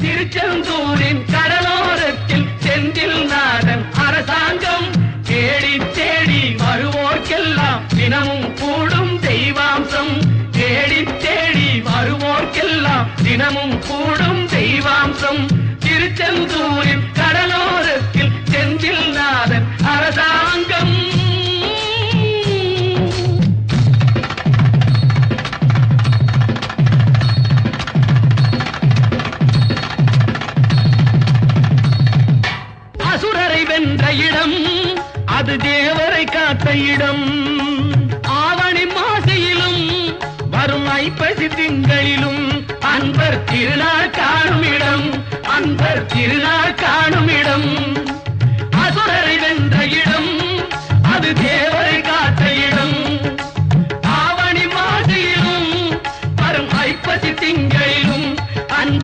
திருச்செந்தூரின் கடலோரத்தில் செந்தில் நாதன் அரசாங்கம் தேடி தேடி வருவோர்க்கெல்லாம் தினமும் கூடும் தெய்வாம்சம் தேடி தேடி வருவோர்க்கெல்லாம் தினமும் கூடும் தெய்வாம்சம் திருச்செந்தூரின் கடலோரத்தில் செந்தில் நாதன் அரசாங்கம் அசுரரை வென்ற இடம் அது தேவரை காத்த இடம் ஆவணி மாசையிலும் வரும் ஐப்பசி திங்களிலும் அன்பர் திருநாள் காணும் இடம் அன்பர் திருநாள் காணும் இடம்